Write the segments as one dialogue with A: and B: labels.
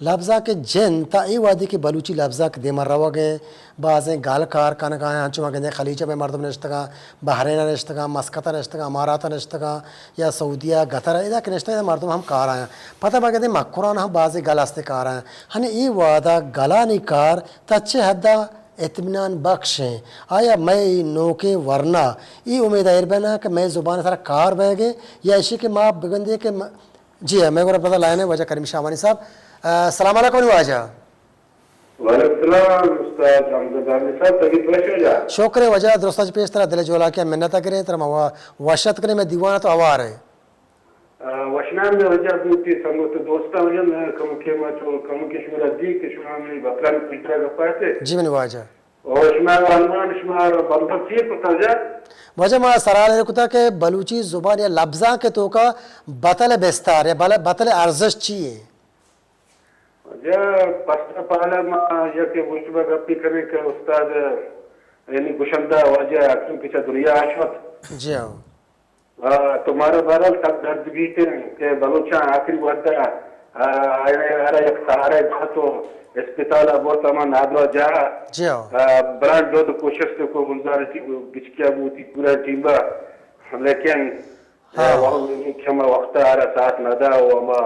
A: لفظہ کے جن تا ای وادی کے بلوچی لفظہ کے دیمر رو گئے بعضیں گال کار کنگاہیں ہنچو مگندے خلیجہ میں مردم نشتگاں بحرین نشتگاں مسقط نشتگاں امارات نشتگاں یا سعودیہ قطر ادا کے نشتگاں مردم ہم کار آئیں پتہ مگندے مکران ہم بعضی گل ہستے کار آئیں ہن ای وعدہ گلانی کار تچے حدہ اطمینان بخش ہیں آیا میں نوکے ورنہ ای امید اربنا کہ میں زبان سارا کار بہ گئے یا اسی کے ماں بگندے کہ جی ہے میں کو پتہ لائن ہے وجہ کریم شامانی صاحب السلام علیکم واجہ
B: وعلیکم السلام استاد حمزہ دانی صاحب تبھی پریش ہو جا
A: شکر وجہ درستہ پیش طرح دل جولا کیا منتہ کریں طرح وشت کریں میں دیوانہ تو آوار ہے
B: وشنان میں وجہ بیتی سمت دوستا وجہ میں کم کے مچو کم کے شمرا دی کہ شما میں بطران پیٹرہ گا پاہتے
A: جی من واجہ
B: اور شما عنوان شما بندر چیئے پتا جا
A: وجہ ما سرال رکھتا کہ بلوچی زبان یا لفظاں کے تو کا بطل بستار یا بطل ارزش چیئے
B: جا پستا پہلا ما یا کہ وشبہ گپی کرنے کہ استاد یعنی گشندہ وجہ اکسن پیچھا دنیا آشوت
A: جی ہاں
B: تمہارا بہرحال تک درد بھی تھے کہ بلوچان آخری وقت آرہ یک سہارہ جا تو اسپتال بہت امان نادوا جا
A: جی ہاں
B: برانڈ دو کوشش سے کو گزارشی گچکیا بوتی پورا ٹیم با لیکن کھما وقت آرہ ساتھ ندا و اما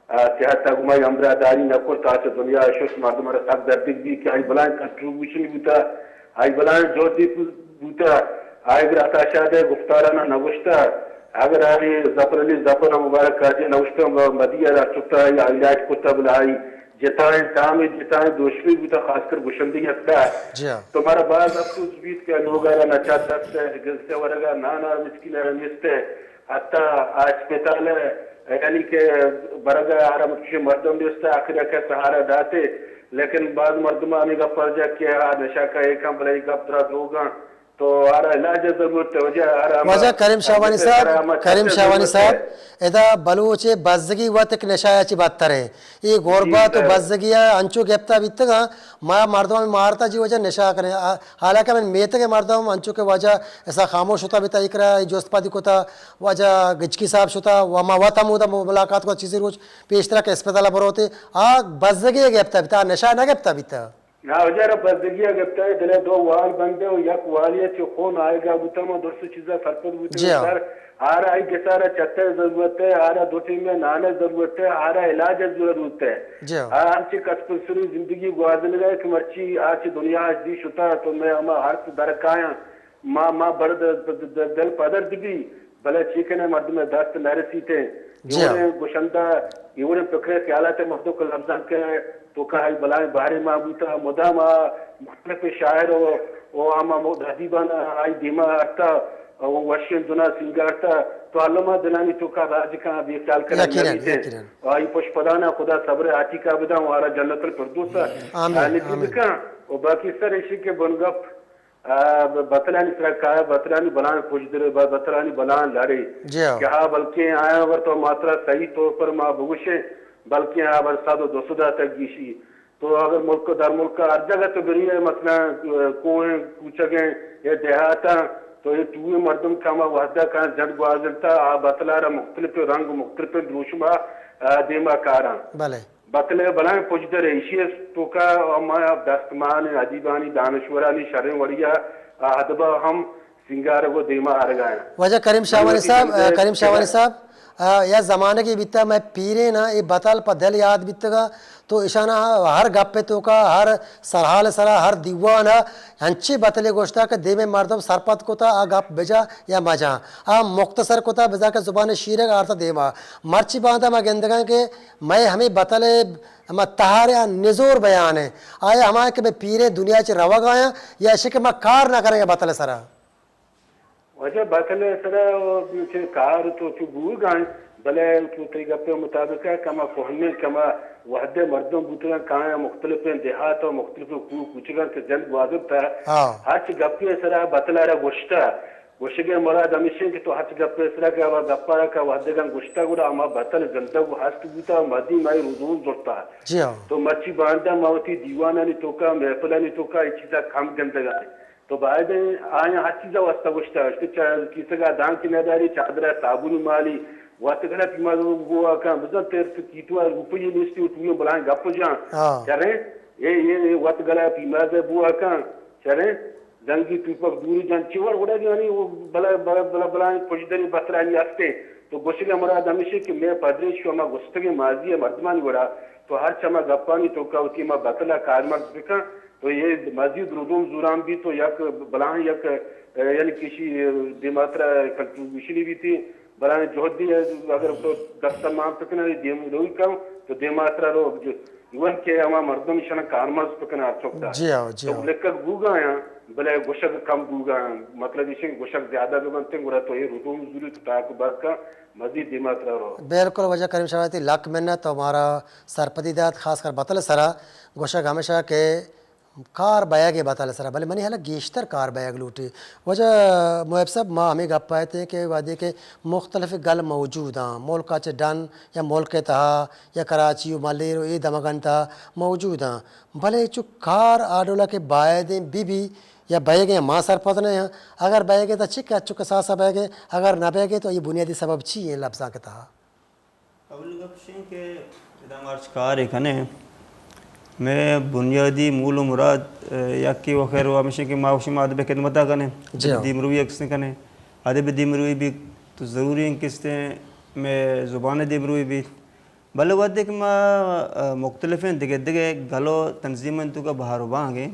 B: صحت اگمائی امراداری نکو تاچہ دنیا شش مردم آرہ تک درد بھی کہ آئی بلائن کنٹریبیوشن بوتا آئی بلائن جو دی بوتا آئی گر عطا شاہدہ گفتارانا نوشتا اگر آئی زفر علی زفر مبارک کاجی نوشتا مدیہ را چکتا ہے یا علاج کتا بلائی جتائیں تامی جتائیں دوشوی بھی تا خاص کر گشندگی اکتا ہے تمہارا بعض افسوس بیت کہ لوگ آرہ نچا سکتا ہے گلتے ورگا نانا مسکین رمیستے حتی اسپتال یعنی کہ برگا آرہ مکشی مردم دیستا آخر اکا سہارا داتے لیکن بعض مردم آمی گا پرجا کیا نشا کا ایک ہم بلائی گا درد ہوگا تو آرہ علاج ضرورت
A: وجہ کریم شاوانی صاحب ادا بلوچ بزگی وقت ایک نشایہ چی باتر ہے یہ غربہ تو بزگی انچو گپتا بیتگا ما مردم میں مارتا جی وجہ نشا کریں حالانکہ میں میتے کے مردم انچو کے وجہ ایسا خاموش ہوتا بیتا اکرا جوست پادی کو تا وجہ گجکی صاحب شتا وما وطا مودا ملاقات کو چیزی روچ پیشترہ کے اسپتالہ بروتے بزگی گپتا بیتا نشا نہ گپتا بیتا
B: نا وجہ رب بزدگی اگتا ہے دلے دو وال بندے و یک والیت چو خون آئے گا بوتا ما درست چیزا فرپد بوتا ہے سر آرہ آئی گسارہ چتہ ضرورت ہے آرہ دو ٹیم میں نانے ضرورت ہے آرہ علاج ضرورت ہے آرچی کسپل سری زندگی گوازن گئے کہ مرچی آرچی دنیا آج دی شتا تو میں اما حرف درکایا ما برد دل پدر دی بلے چیکنے مردم دست نرسی تھے یہ گشندہ یہ پکرے خیالات مردوں کو لفظاں کے تو کہا بلائیں باری معبوتا مدام مختلف شاعر و آما حدیبان آئی دیما آتا وشین دنا سنگارتا تو علمہ دلانی تو کہا راج کہاں بھی خیال کرنا نبی تھے آئی پوش پدانا خدا صبر آتی کا بدا وارا جنت الفردوسا نتیب کہاں و باقی سر اشی کے بنگپ بطلانی سرکایا بطلانی بلان پوچھ بطلانی بلان لڑے کہ ہاں بلکہ آیا ور تو ماترہ صحیح طور پر ما بگوشے بلکہ یہاں برسات و 200 تک گیشی تو اگر ملک در ملک کا ہر جگہ تو بری ہے مثلا کوئیں کوچگیں یا دیہاتا تو یہ توی مردم کاما وحدہ کہاں جنگ گوازلتا بطلارہ مختلف رنگ مختلف دروشمہ دیما کارا بطلے بلائیں پوچھتے رہے اسی تو کا ہمارا دستمان عجیبانی دانشورانی شرم وڑیا حدبہ ہم سنگار کو دیما آرگائیں
A: وجہ کریم شاوانی صاحب یا زمانے کی بیتا میں پیرے نا یہ بطل پا دل یاد بیتا گا تو اشانہ ہر گپے تو کا ہر سرحال سرا ہر دیوانا ہنچی بطلے گوشتا کہ دے میں مردم سرپت کو تا گپ بجا یا مجا مختصر کو تا بجا کہ زبان شیرے کا آرتا دیما مرچی باندھا میں گندگاں کہ میں ہمیں بطلے تہارے نزور بیان ہے آیا ہمارے کہ میں پیرے دنیا چی روا گایا یا اسے کہ میں کار نہ کریں گے بطلے سرا
B: وجہ بطلے سرا کار تو چبور گائیں بلے طریقہ پہ مطابق ہے کما کوہنے کما وحدے مردوں بوتگاں کہاں مختلف دیہات اور مختلف کوچگاں کے جنگ واضب تھا ہر چی گپی سرا بطلہ رہا گوشتا گوشگے مراد ہمیشہ کہ تو ہر چی گپی سرا کہ گپا رہا کہ وحدے گاں گوشتا گوڑا ہما بطل زندہ کو ہست بوتا مدی مائی رضون زورتا تو مرچی باندہ ماوتی دیوانانی توکا محفلانی توکا یہ چیزا کھام گندگا تو بعد آیا ہر چیزا واسطہ گوشتا کسی کا دان کی نداری چادرہ صابون مالی وقت گلا پیما وہ کا بزن تیر کیتوا روپی نیستی تو بلان گپ جان چرے یہ وقت گلا پیما بو کا چرے زنگی پیپک دوری جان چور وڑا جانی وہ بلا بلا بلا بلا پوجدنی بسرانی استے تو گوشل مراد ہمیشہ کہ میں پادری شما گستگی ماضی مردمان وڑا تو ہر چما گپانی تو کا ہوتی ما بتلا کارمرد بکا تو یہ مزید ردوم زوران بھی تو یک بلان یک یعنی کسی دیماترا کنٹریبیوشن بھی تھی بلان جوہد بھی اگر تو دفتر مام پکنا دیم روی کم تو دیماترا رو ایون کے ہما مردم شنا کارمرد پکنا چکتا
A: جی ہاں جی
B: تو لکھ گوگا یا بلے گوشک کم گوگا مطلب اسے گوشک زیادہ بگنتے گورا تو یہ ردوم زوری تو تاک برد کا مزید دیماترا رو
A: بالکل وجہ کریم شاہتی لک منت تو ہمارا سرپدیدات خاص کر بطل سرا گوشک ہمیشہ کے کار بیاگے بطل سرا بھلے منی حالا گیشتر کار بیاگ لوٹی وجہ محب صاحب ماں ہمیں گپ پائے تھے کہ وعدے کے مختلف گل موجود ہیں ملکہ چے ڈن یا ملک تہا یا کراچی و ملیر و ای دمگن تہا موجود ہیں بھلے چو کار آڈولا کے بائدیں بی یا بیگیں ماں سر پتنے ہیں اگر بیگیں تو چک اچھو کساسا بیگیں اگر نہ بیگیں تو یہ بنیادی سبب چی ہیں لفظاں کے تہا
C: اول گپ شیں کہ ادام آرچ کار ایک ہنے میں بنیادی مول و مراد یکی و خیر و ہمیشہ کہ ماوشی ما ادب خدمتہ کنے دیمروی اکسنے کنے ادب دیمروی بھی تو ضروری ہیں کستے میں زبان دیمروی بھی بلے وعدے کہ ما مختلف ہیں دگے گلو تنظیمیں تو کا بہارو بانگے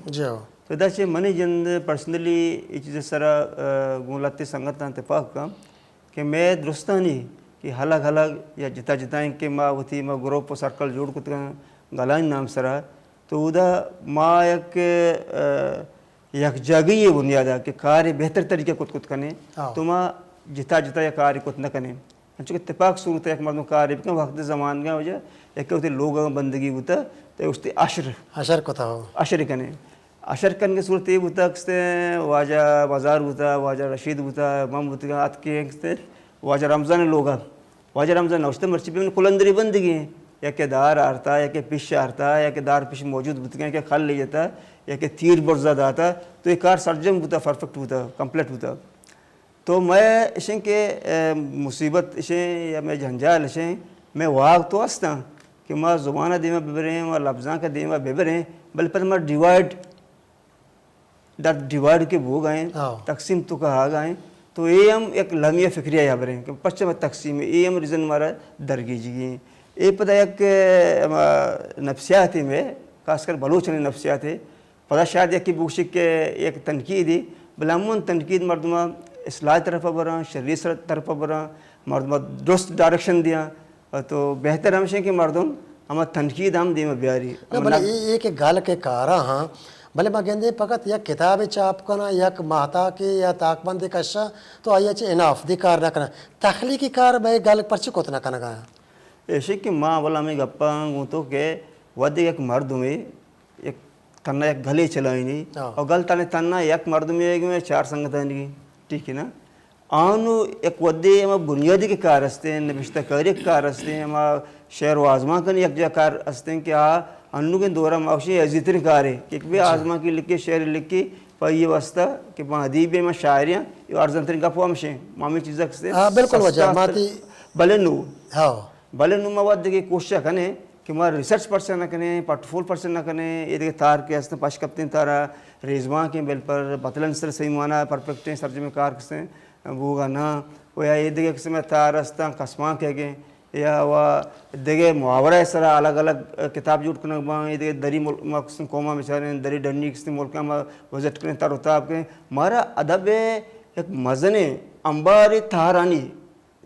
C: تو دا چھے منی جند پرسنلی یہ چیز سرا گولاتی سنگتاں اتفاق کا کہ میں درستانی کہ حلق حلق یا جتا جتائیں کہ ما ہوتی ما گروپ و سرکل جوڑ کتا گلائن نام سرا تو دا ما یک جاگئی بنیادہ کہ کاری بہتر طریقے کت کنے تو ما جتا جتا یا کاری کت نہ کنے چونکہ اتفاق صورت ہے ایک مردم کاری بکن وقت زمان گا وجہ ایک ہوتے لوگاں بندگی ہوتا تو اس تے عشر کتا ہو عشر کنے عشر کن کے صورت یہ ہوتا کہ واجہ بازار ہوتا واجہ رشید ہوتا امام ہوتا آت کے واجہ رمضان لوگا واجہ رمضان نوشتے مرچی بھی کلندری بندگی ہیں یا کہ دار آرتا یا کہ پیش آرتا یا کہ دار پیش موجود ہوتا یا کہ خل لے جاتا یا کہ تیر برزاد آتا تو یہ کار سرجم ہوتا پرفیکٹ ہوتا کمپلیٹ ہوتا تو میں اشیں کہ مصیبت اشیں یا میں جھنجال اشیں میں واغ تو ہستا کہ میں زبانہ دیمہ ببریں اور لفظاں کا دیمہ ببریں بل پر میں ڈیوائڈ کے بھو گئیں تقسیم تو کہا گئیں تو یہ ہم ایک لمحہ فکریہ یا بریں کہ پچھم تقسیم یہ ہم ریزن ہمارا درگی جگیں یہ پتہ ایک نفسیاتی میں خاص کر بلوچ نے نفسیات ہے پتہ شاید ایک کی بوشک کے ایک تنقیدی بلامون تنقید مردمہ اصلاح طرف برا شریعت طرف برا مردمہ درست ڈائریکشن دیا تو بہتر ہمشہ کہ مردم ہمیں تنقید ہم دیمہ بیاری
A: بلے یہ کہ گال کے کارا ہاں بلے میں گندے پکت یا کتاب چاپ کنا یا ماہتا کی یا تاکبندی کشا تو آئیے چھے اناف دی کار نہ کنا تخلیقی کار میں گال پرچی کوت نہ کنا گا
C: ایسے کہ ماں والا میں گپا ہوں تو کہ ودی ایک مرد میں ایک تنہ ایک گھلے چلائیں گی اور گل تنہ ایک مرد میں چار سنگتیں گی ٹھیک ہے نا آنو ایک ودی ہم بنیادی کے کار ہستے ہیں نبشتہ کاری کے کار ہستے ہیں ہم شہر و آزمان کا یک جا کار ہستے ہیں کہ انو کے دورہ معاشی عزیتر کار ہے کہ ایک بھی آزمان کی لکھے شہر لکھی پایی واسطہ کہ ادیب میں شاعریاں یہ ارزنترین گپو ہمشیں مامی چیزیں کستے ہیں
A: بالکل وجہ ماتی
C: بلے نو مواد کی کوشش کنے کہ ہمارا ریسرچ پرسن نہ کنے پورٹفول پرسن نہ کنے یہ دیکھے تار کے ہستیں پاش کپتیں تارا ریزواں کے بل پر بطلن سر صحیح مانا پرفیکٹیں سرجمہ کار کسیں وہ گانا وہ یا یہ دیکھے کسی میں تار ہستاں قسماں کہہ گئے یا وہ دیکھے محاورہ سرا الگ الگ کتاب جوڑ کرنے باں یہ دیکھے دری مقصد قومہ بچاریں دری ڈنی کسی ملکہ میں وزٹ کریں تار اتاب کریں ہمارا ادب ایک مزن انباری تہارانی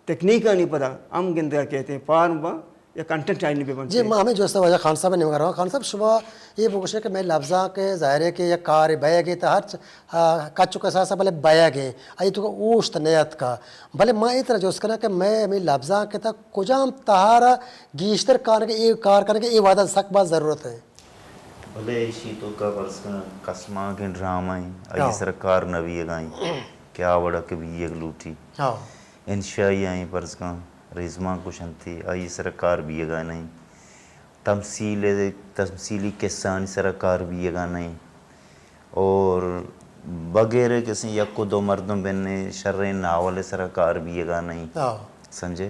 C: تکنیک نہیں پتہ ہم گندگا کہتے ہیں فارم با یا کنٹنٹ آئی نہیں پہ بنتے
A: جی ہمیں جو اس وجہ خان صاحب نے مگر رہا ہوں خان صاحب شبہ یہ بکشے کہ میں لفظاں کے ظاہر ہے کہ یہ کار بیہ گئے تا ہر کچھ کا ساسا بلے بیہ گئے آئی تو اوشت نیت کا بلے ماں اتنا جو اس کرنا کہ میں ہمیں لفظاں کے تا کجام تہارا گیشتر کار کرنے کے یہ وعدہ سک بات ضرورت ہے
D: بلے ایشی تو کا برس کا قسماں کے ڈرامائیں آئی سرکار نوی گائیں کیا وڑا کبھی ایک لوٹی انشائی آئیں پرس کا ریزماں کچھ انتی آئی سرکار بھی گا نہیں تمثیلی قصانی سرکار بھی گا نہیں اور بغیر کسی یک کو دو مردم بننے شر ناول سرکار بھی گا نہیں سمجھے